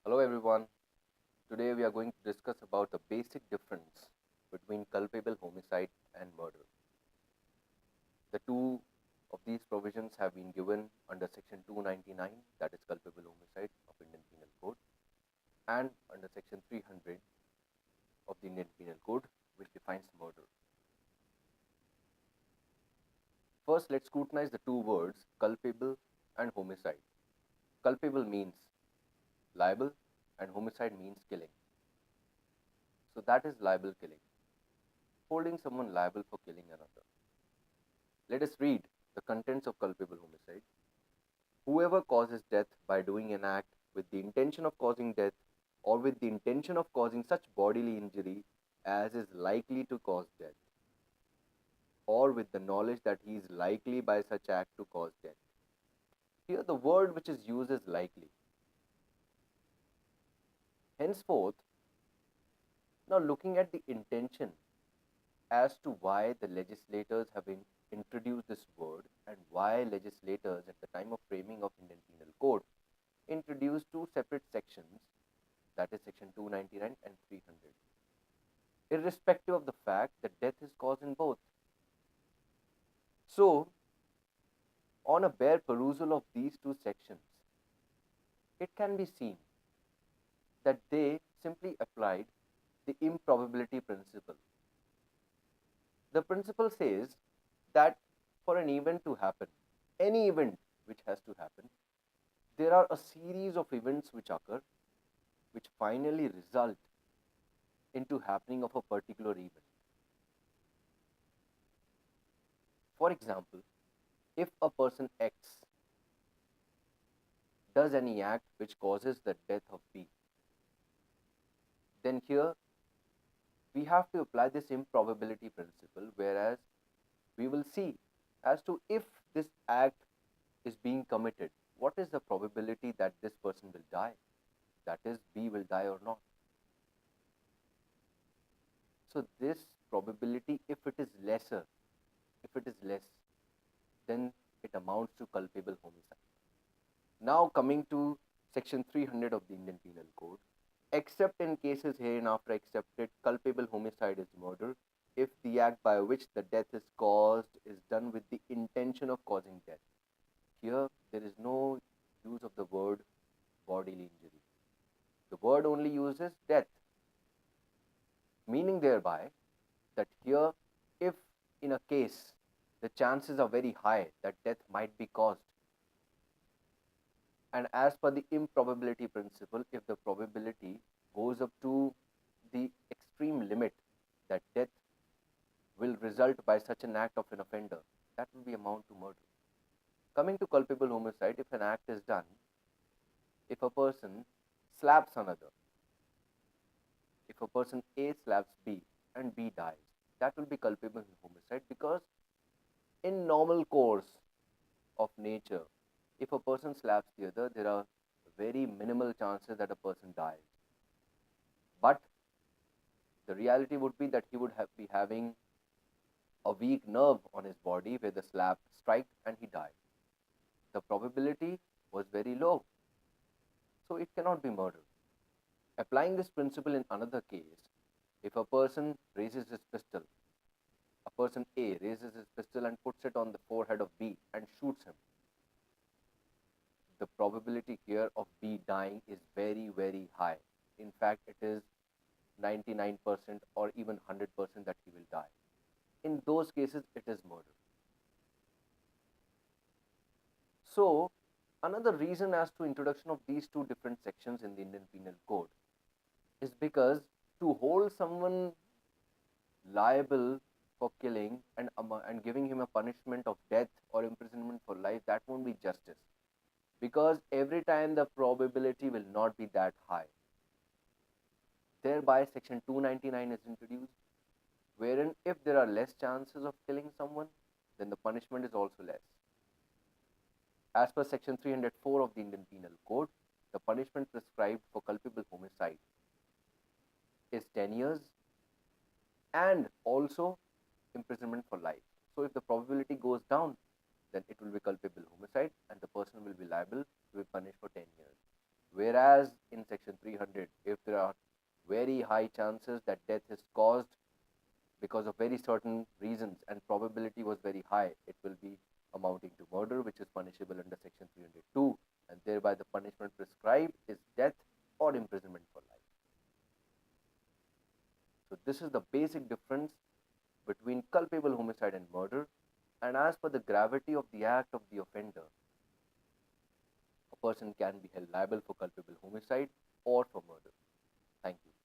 Hello everyone. Today we are going to discuss about the basic difference between culpable homicide and murder. The two of these provisions have been given under section 299, that is culpable homicide of Indian Penal Code, and under section 300 of the Indian Penal Code, which defines murder. First, let's scrutinize the two words culpable and homicide. Culpable means liable and homicide means killing. So that is liable killing, holding someone liable for killing another. Let us read the contents of culpable homicide. Whoever causes death by doing an act with the intention of causing death or with the intention of causing such bodily injury as is likely to cause death, or with the knowledge that he is likely by such act to cause death. Here the word which is used is likely. Henceforth, now looking at the intention as to why the legislators have introduced this word and why legislators at the time of framing of Indian Penal Code introduced two separate sections, that is section 299 and 300, irrespective of the fact that death is caused in both. So, on a bare perusal of these two sections, it can be seen that they simply applied the improbability principle. The principle says that for an event to happen, any event which has to happen, there are a series of events which occur which finally result into happening of a particular event. For example, if a person X does any act which causes the death of B, then here we have to apply this improbability principle, whereas we will see as to if this act is being committed, what is the probability that this person will die, that is B will die or not. So this probability, if it is less, then it amounts to culpable homicide. Now coming to section 300 of the Indian Penal Code, except in cases hereinafter accepted, culpable homicide is murder if the act by which the death is caused is done with the intention of causing death. Here there is no use of the word bodily injury. The word only uses death, meaning thereby that here, if in a case the chances are very high that death might be caused, and as per the improbability principle, if the probability goes up to the extreme limit that death will result by such an act of an offender, that will be amount to murder. Coming to culpable homicide, if an act is done, if a person slaps another, if a person A slaps B and B dies, that will be culpable homicide, because in normal course of nature, if a person slaps the other, there are very minimal chances that a person dies. But the reality would be that he would be having a weak nerve on his body where the slap struck and he died. The probability was very low, so it cannot be murder. Applying this principle in another case, if a person raises his pistol, a person A raises his pistol and puts it on the forehead of B and shoots him, the probability here of B dying is very, very high. In fact, it is 99% or even 100% that he will die. In those cases, it is murder. So, another reason as to introduction of these two different sections in the Indian Penal Code is because to hold someone liable for killing and giving him a punishment of death or imprisonment for life, that won't be justice, because every time the probability will not be that high. Thereby, section 299 is introduced, wherein if there are less chances of killing someone, then the punishment is also less. As per section 304 of the Indian Penal Code, the punishment prescribed for culpable homicide is 10 years and also imprisonment for life. So if the probability goes down, then it will be culpable homicide and the person will be liable to be punished for 10 years. Whereas in section 300, if there are very high chances that death is caused because of very certain reasons and probability was very high, it will be amounting to murder, which is punishable under section 302, and thereby the punishment prescribed is death or imprisonment for life. So this is the basic difference between culpable homicide and murder. And as per the gravity of the act of the offender, a person can be held liable for culpable homicide or for murder. Thank you.